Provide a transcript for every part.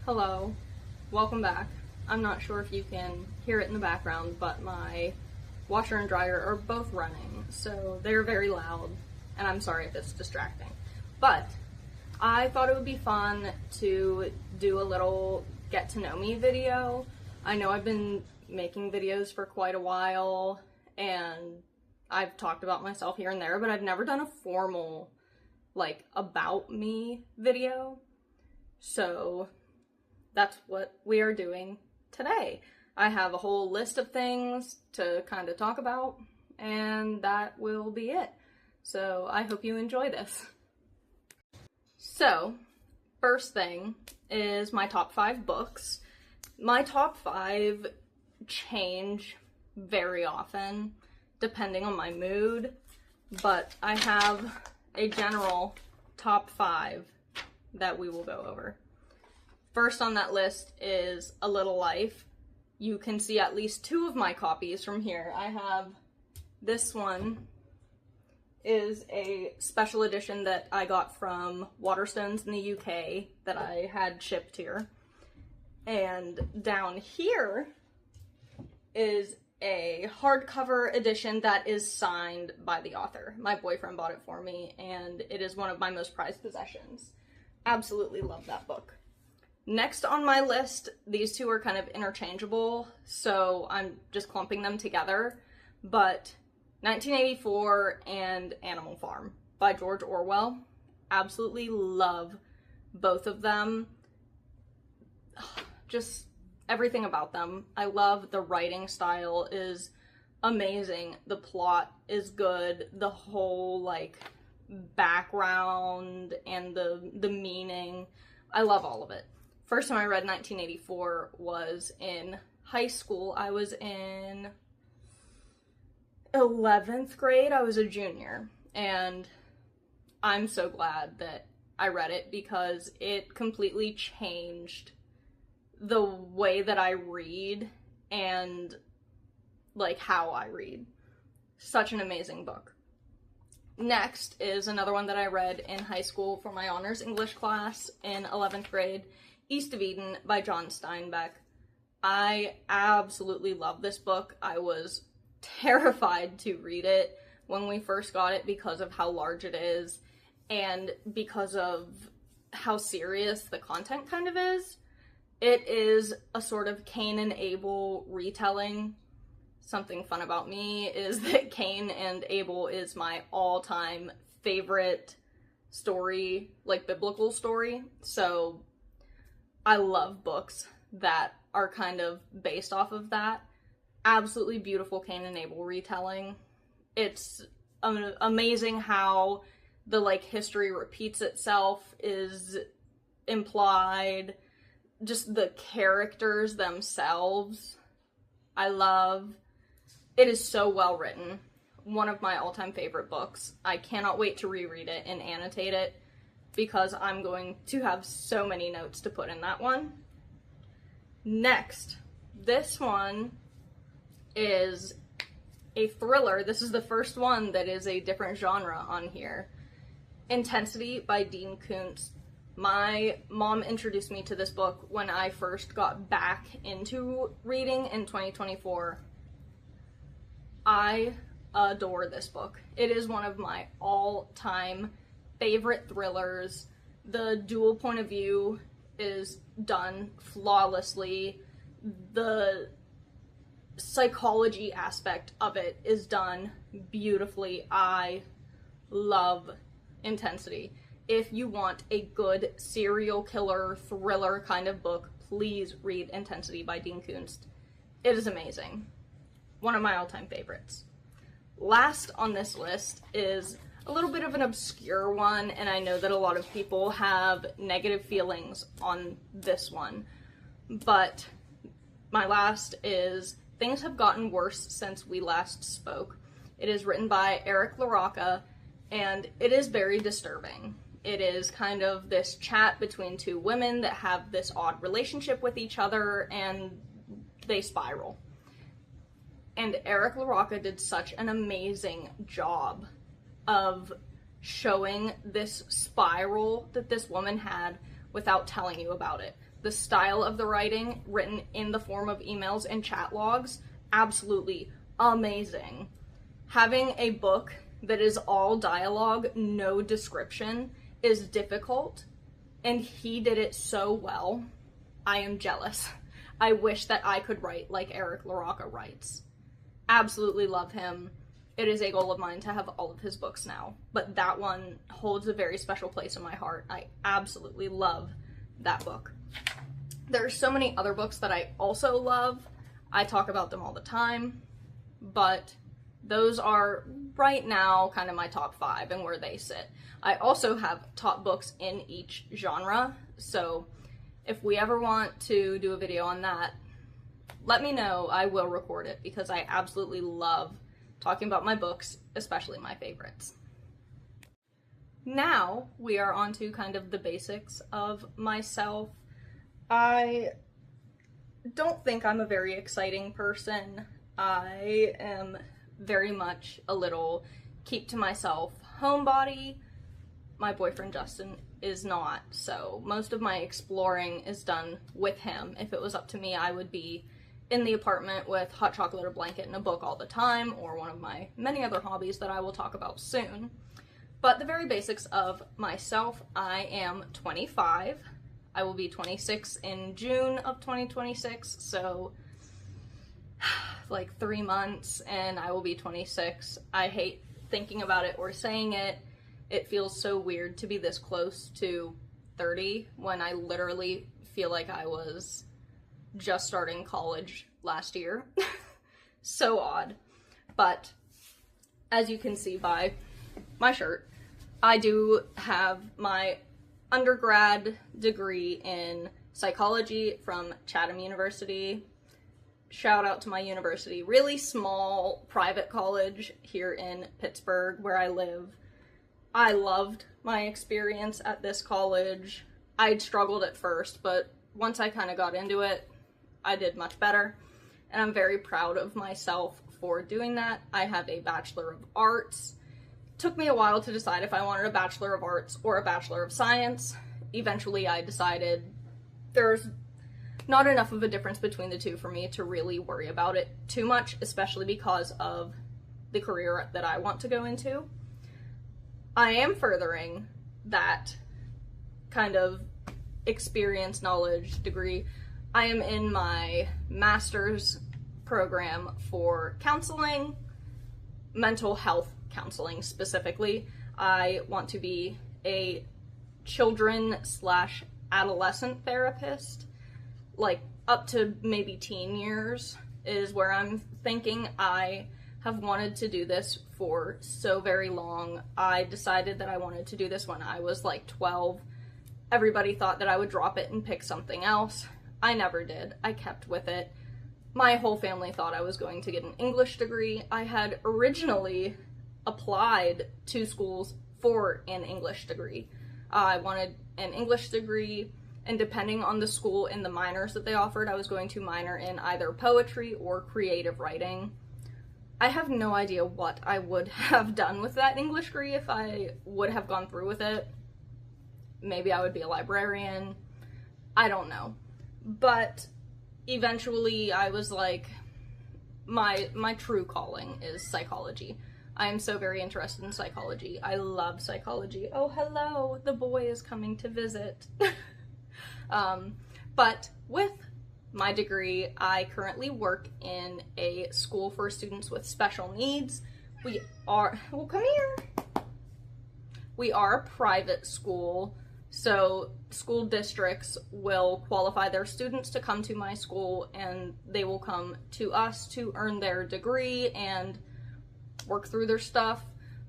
Hello, welcome back. I'm not sure if you can hear it in the background, but my washer and dryer are both running, so they're very loud, and I'm sorry if it's distracting. But I thought it would be fun to do a little get to know me video. I know I've been making videos for quite a while, and I've talked about myself here and there, but I've never done a formal, about me video. So that's what we are doing today. I have a whole list of things to kind of talk about, and that will be it. So I hope you enjoy this. So, first thing is my top 5 books. My top 5 change very often depending on my mood, but I have a general top 5 that we will go over. First on that list is A Little Life. You can see at least 2 of my copies from here. I have this one is a special edition that I got from Waterstones in the UK that I had shipped here. And down here is a hardcover edition that is signed by the author. My boyfriend bought it for me, and it is one of my most prized possessions. Absolutely love that book. Next on my list, these 2 are kind of interchangeable, so I'm just clumping them together, but 1984 and Animal Farm by George Orwell. Absolutely love both of them. Just everything about them. I love the writing style is amazing. The plot is good. The whole, background and the meaning. I love all of it. First time I read 1984 was in high school. I was in 11th grade. I was a junior, and I'm so glad that I read it because it completely changed the way that I read and how I read. Such an amazing book. Next is another one that I read in high school for my honors English class in 11th grade, East of Eden by John Steinbeck. I absolutely love this book. I was terrified to read it when we first got it because of how large it is and because of how serious the content kind of is. It is a sort of Cain and Abel retelling. Something fun about me is that Cain and Abel is my all-time favorite story, biblical story. So I love books that are kind of based off of that. Absolutely beautiful Cain and Abel retelling. It's amazing how the history repeats itself is implied. Just the characters themselves, I love. It is so well written. One of my all-time favorite books. I cannot wait to reread it and annotate it because I'm going to have so many notes to put in that one. Next, this one is a thriller. This is the first one that is a different genre on here. Intensity by Dean Koontz. My mom introduced me to this book when I first got back into reading in 2024. I adore this book. It is one of my all-time favorite thrillers. The dual point of view is done flawlessly. The psychology aspect of it is done beautifully. I love Intensity. If you want a good serial killer thriller kind of book, please read Intensity by Dean Koontz. It is amazing. One of my all-time favorites. Last on this list is a little bit of an obscure one, and I know that a lot of people have negative feelings on this one, but my last is Things Have Gotten Worse Since We Last Spoke. It is written by Eric LaRocca, and it is very disturbing. It is kind of this chat between 2 women that have this odd relationship with each other, and they spiral. And Eric LaRocca did such an amazing job of showing this spiral that this woman had without telling you about it. the style of the writing, written in the form of emails and chat logs, absolutely amazing. Having a book that is all dialogue, no description, is difficult, and he did it so well. I am jealous. I wish that I could write like Eric LaRocca writes. Absolutely love him. It is a goal of mine to have all of his books now, but that one holds a very special place in my heart. I absolutely love that book. There are so many other books that I also love. I talk about them all the time, but those are right now kind of my top 5 and where they sit. I also have top books in each genre, so if we ever want to do a video on that, let me know. I will record it because I absolutely love talking about my books, especially my favorites. Now we are on to kind of the basics of myself. I don't think I'm a very exciting person. I am very much a little keep to myself homebody. My boyfriend Justin is not, so most of my exploring is done with him. If it was up to me, I would be in the apartment with hot chocolate or blanket and a book all the time, or one of my many other hobbies that I will talk about soon. But the very basics of myself: I am 25. I will be 26 in June of 2026, so like 3 months and I will be 26. I hate thinking about it or saying it. It feels so weird to be this close to 30 when I literally feel like I was just starting college last year. So odd. But as you can see by my shirt, I do have my undergrad degree in psychology from Chatham University. Shout out to my university. Really small private college here in Pittsburgh where I live. I loved my experience at this college. I'd struggled at first, but once I kind of got into it, I did much better, and I'm very proud of myself for doing that. I have a Bachelor of Arts. Took me a while to decide if I wanted a Bachelor of Arts or a Bachelor of Science. Eventually I decided there's not enough of a difference between the two for me to really worry about it too much, especially because of the career that I want to go into. I am furthering that kind of experience, knowledge, degree. I am in my master's program for counseling, mental health counseling specifically. I want to be a children/adolescent therapist, like up to maybe teen years is where I'm thinking. I have wanted to do this for so very long. I decided that I wanted to do this when I was like 12. Everybody thought that I would drop it and pick something else. I never did. I kept with it. My whole family thought I was going to get an English degree. I had originally applied to schools for an English degree. I wanted an English degree, and depending on the school and the minors that they offered, I was going to minor in either poetry or creative writing. I have no idea what I would have done with that English degree if I would have gone through with it. Maybe I would be a librarian. I don't know. But eventually I was like, my true calling is psychology. I am so very interested in psychology. I love psychology. Oh, hello, the boy is coming to visit. But with my degree, I currently work in a school for students with special needs. We are, well, come here. We are a private school, so school districts will qualify their students to come to my school, and they will come to us to earn their degree and work through their stuff.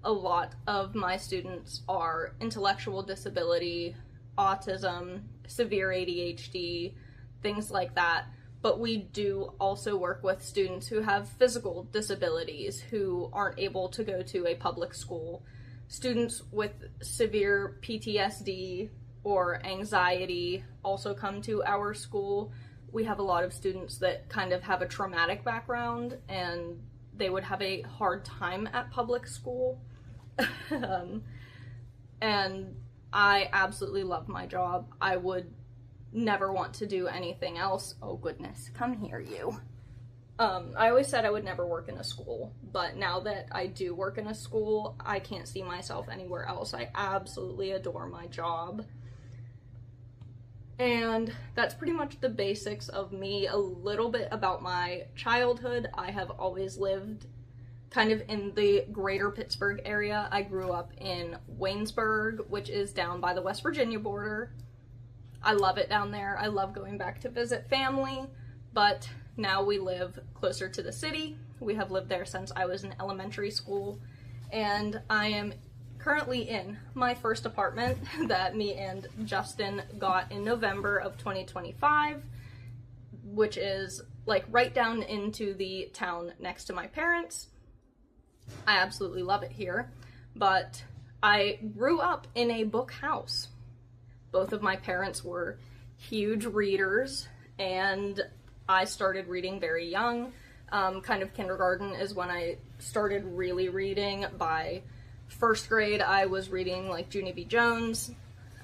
A lot of my students are intellectual disability, autism, severe ADHD, things like that. But we do also work with students who have physical disabilities, who aren't able to go to a public school. Students with severe PTSD or anxiety also come to our school. We have a lot of students that kind of have a traumatic background and they would have a hard time at public school. And I absolutely love my job. I would never want to do anything else. Oh goodness, come here, you. I always said I would never work in a school, but now that I do work in a school, I can't see myself anywhere else. I absolutely adore my job. And that's pretty much the basics of me. A little bit about my childhood. I have always lived kind of in the greater Pittsburgh area. I grew up in Waynesburg, which is down by the West Virginia border. I love it down there. I love going back to visit family, but now we live closer to the city. We have lived there since I was in elementary school, and I am currently in my first apartment that me and Justin got in November of 2025, which is like right down into the town next to my parents. I absolutely love it here, but I grew up in a book house. Both of my parents were huge readers, and I started reading very young. Kind of kindergarten is when I started really reading. By first grade, I was reading like Junie B. Jones.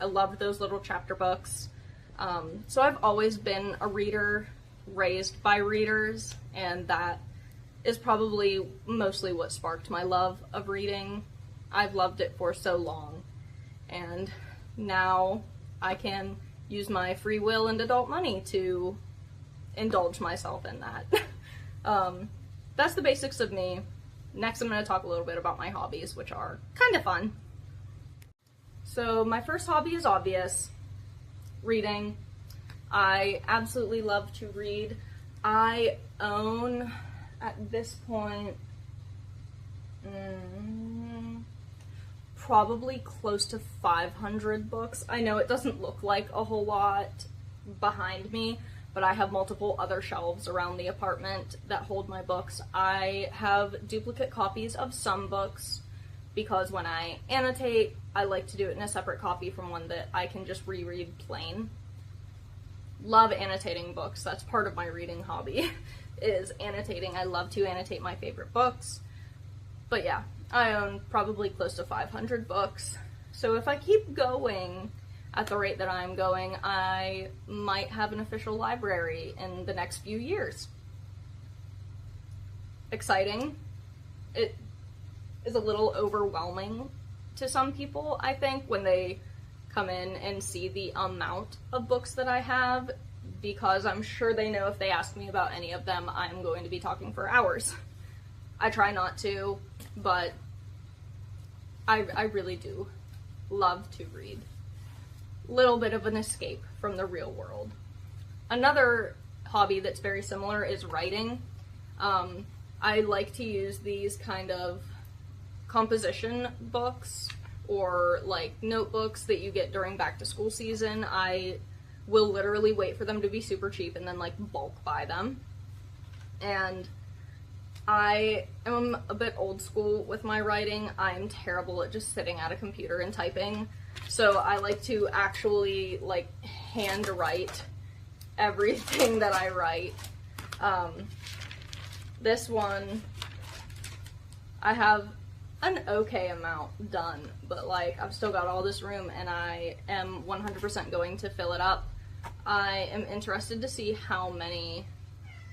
I loved those little chapter books. So I've always been a reader, raised by readers, and that is probably mostly what sparked my love of reading. I've loved it for so long, and now I can use my free will and adult money to indulge myself in that. That's the basics of me. Next, I'm going to talk a little bit about my hobbies, which are kind of fun. So my first hobby is obvious, reading. I absolutely love to read. I own, at this point, probably close to 500 books. I know it doesn't look like a whole lot behind me, but I have multiple other shelves around the apartment that hold my books. I have duplicate copies of some books because when I annotate, I like to do it in a separate copy from one that I can just reread plain. Love annotating books. That's part of my reading hobby, is annotating. I love to annotate my favorite books. But yeah, I own probably close to 500 books. So if I keep going at the rate that I'm going, I might have an official library in the next few years. Exciting. It is a little overwhelming to some people, I think, when they come in and see the amount of books that I have, because I'm sure they know if they ask me about any of them, I'm going to be talking for hours. I try not to, but I really do love to read. Little bit of an escape from the real world. Another hobby that's very similar is writing. I like to use these kind of composition books or like notebooks that you get during back to school season. I will literally wait for them to be super cheap and then like bulk buy them. And I am a bit old school with my writing. I'm terrible at just sitting at a computer and typing. So I like to actually like hand write everything that I write. This one, I have an okay amount done, but like I've still got all this room and I am 100% going to fill it up. I am interested to see how many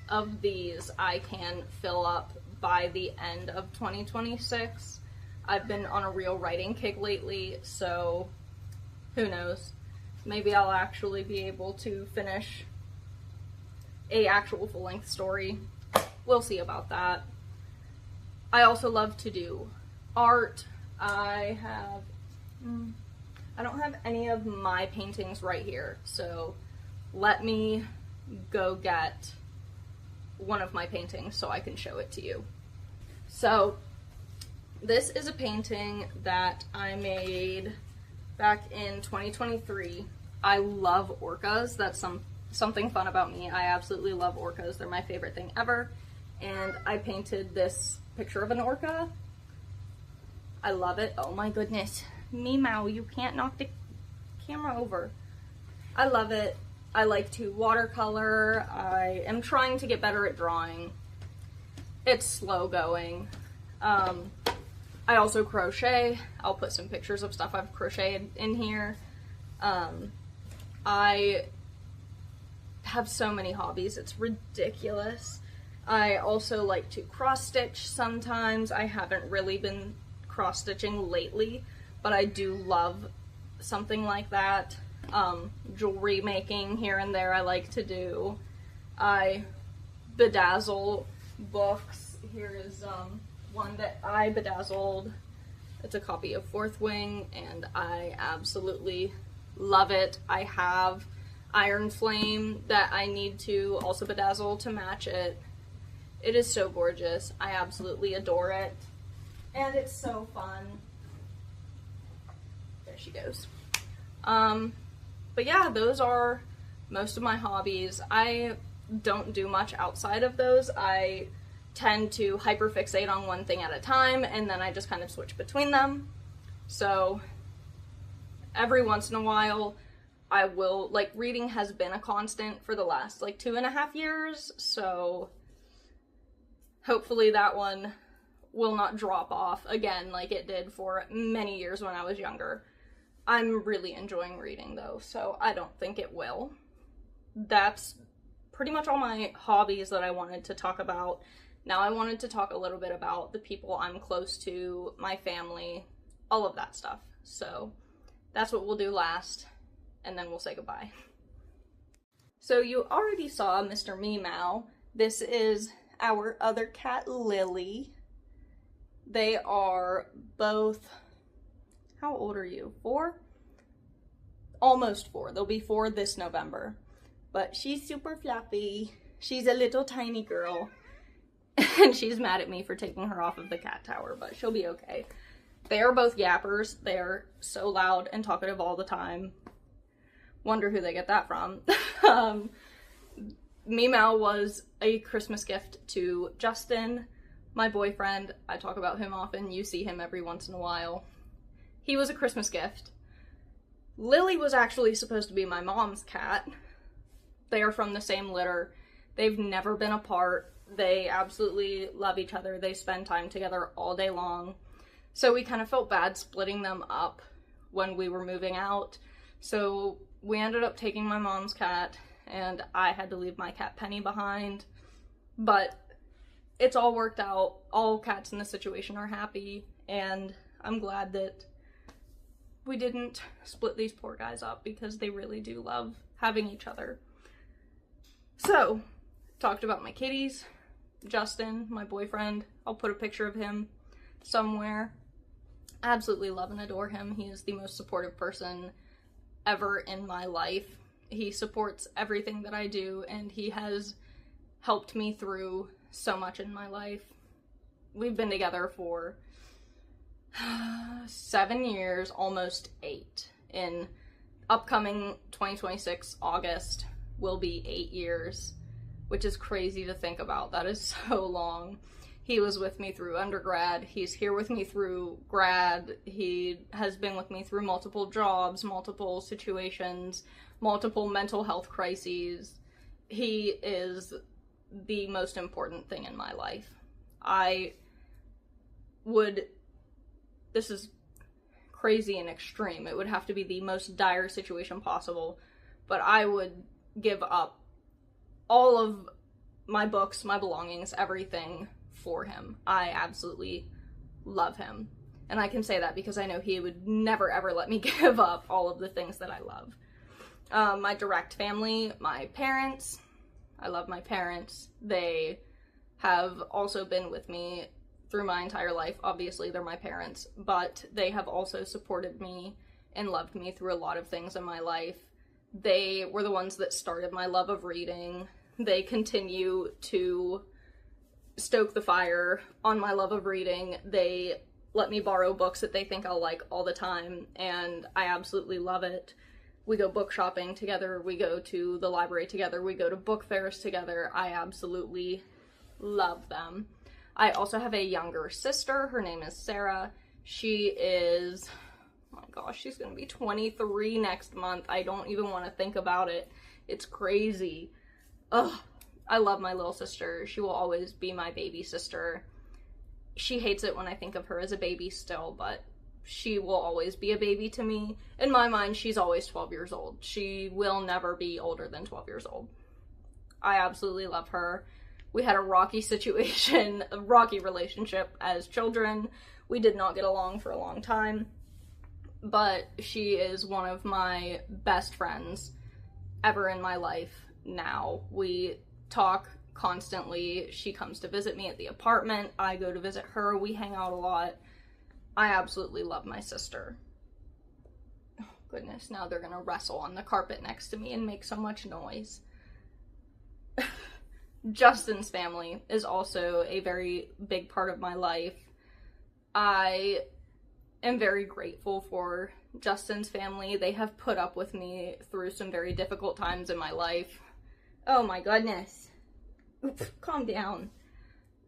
of these I can fill up by the end of 2026. I've been on a real writing kick lately, so who knows? Maybe I'll actually be able to finish a actual full-length story. We'll see about that. I also love to do art. I don't have any of my paintings right here, so let me go get one of my paintings so I can show it to you. So this is a painting that I made back in 2023. I love orcas. That's something fun about me. I absolutely love orcas. They're my favorite thing ever. And I painted this picture of an orca. I love it. Oh my goodness. Meow, you can't knock the camera over. I love it. I like to watercolor. I am trying to get better at drawing. It's slow going. I also crochet. I'll put some pictures of stuff I've crocheted in here. I have so many hobbies. It's ridiculous. I also like to cross-stitch sometimes. I haven't really been cross-stitching lately, but I do love something like that. Jewelry making here and there I like to do. I bedazzle books. Here is one that I bedazzled. It's a copy of Fourth Wing, and I absolutely love it. I have Iron Flame that I need to also bedazzle to match it. It is so gorgeous. I absolutely adore it. And it's so fun. There she goes. But yeah, those are most of my hobbies. I don't do much outside of those. I tend to hyperfixate on one thing at a time, and then I just kind of switch between them. So every once in a while, I will, like, reading has been a constant for the last, like, 2.5 years, so hopefully that one will not drop off again like it did for many years when I was younger. I'm really enjoying reading, though, so I don't think it will. That's pretty much all my hobbies that I wanted to talk about. Now I wanted to talk a little bit about the people I'm close to, my family, all of that stuff. So that's what we'll do last, and then we'll say goodbye. So you already saw Mr. Meow. This is our other cat, Lily. They are both, how old are you? 4? Almost 4. They'll be 4 this November. But she's super fluffy. She's a little tiny girl. And she's mad at me for taking her off of the cat tower, but she'll be okay. They are both yappers. They're so loud and talkative all the time. Wonder who they get that from. Meow was a Christmas gift to Justin, my boyfriend. I talk about him often. You see him every once in a while. He was a Christmas gift. Lily was actually supposed to be my mom's cat. They are from the same litter. They've never been apart. They absolutely love each other. They spend time together all day long. So we kind of felt bad splitting them up when we were moving out. So we ended up taking my mom's cat, and I had to leave my cat Penny behind. But it's all worked out. All cats in this situation are happy, and I'm glad that we didn't split these poor guys up because they really do love having each other. So, talked about my kitties. Justin, my boyfriend, I'll put a picture of him somewhere. Absolutely love and adore him. He is the most supportive person ever in my life. He supports everything that I do, and he has helped me through so much in my life. We've been together for 7 years, almost 8. In upcoming 2026 August will be 8 years, which is crazy to think about. That is so long. He was with me through undergrad. He's here with me through grad. He has been with me through multiple jobs, multiple situations, multiple mental health crises. He is the most important thing in my life. This is crazy and extreme. It would have to be the most dire situation possible, but I would give up all of my books, my belongings, everything for him. I absolutely love him. And I can say that because I know he would never ever let me give up all of the things that I love. My direct family, my parents. I love my parents. They have also been with me through my entire life. Obviously, they're my parents, but they have also supported me and loved me through a lot of things in my life. They were the ones that started my love of reading. They continue to stoke the fire on my love of reading. They let me borrow books that they think I'll like all the time, and I absolutely love it. We go book shopping together, we go to the library together, we go to book fairs together. I absolutely love them. I also have a younger sister. Her name is Sarah. She is, oh my gosh, she's gonna be 23 next month. I don't even want to think about it. It's crazy. Ugh, I love my little sister. She will always be my baby sister. She hates it when I think of her as a baby still, but she will always be a baby to me. In my mind, she's always 12 years old. She will never be older than 12 years old. I absolutely love her. We had a rocky situation, a rocky relationship as children. We did not get along for a long time, but she is one of my best friends ever in my life now. We talk constantly. She comes to visit me at the apartment. I go to visit her. We hang out a lot. I absolutely love my sister. Oh, goodness, now they're gonna wrestle on the carpet next to me and make so much noise. Justin's family is also a very big part of my life. I am very grateful for Justin's family. They have put up with me through some very difficult times in my life. Oh my goodness. Calm down.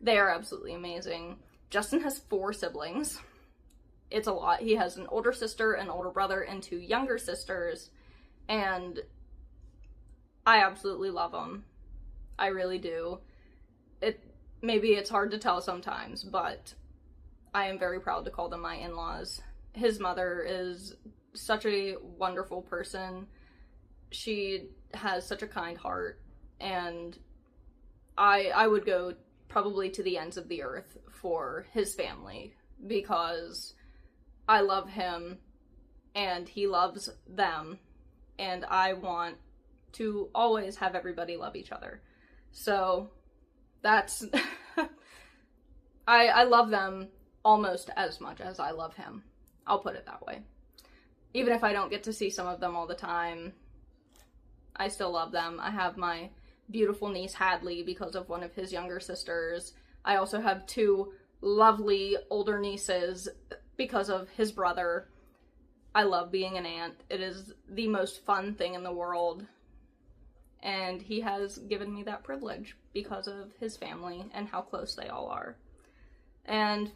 They are absolutely amazing. Justin has 4 siblings. It's a lot. He has an older sister, an older brother, and 2 younger sisters. And I absolutely love them. I really do. Maybe it's hard to tell sometimes, but I am very proud to call them my in-laws. His mother is such a wonderful person. She has such a kind heart, and I would go probably to the ends of the earth for his family, because I love him and he loves them, and I want to always have everybody love each other. So that's I love them almost as much as I love him. I'll put it that way. Even if I don't get to see some of them all the time, I still love them. I have my beautiful niece Hadley because of one of his younger sisters. I also have 2 lovely older nieces because of his brother. I love being an aunt. It is the most fun thing in the world. And he has given me that privilege because of his family and how close they all are. And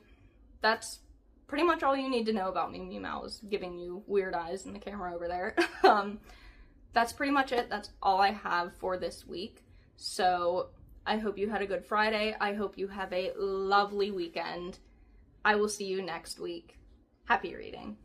that's pretty much all you need to know about me. Meow is giving you weird eyes in the camera over there. That's pretty much it. That's all I have for this week. So I hope you had a good Friday. I hope you have a lovely weekend. I will see you next week. Happy reading.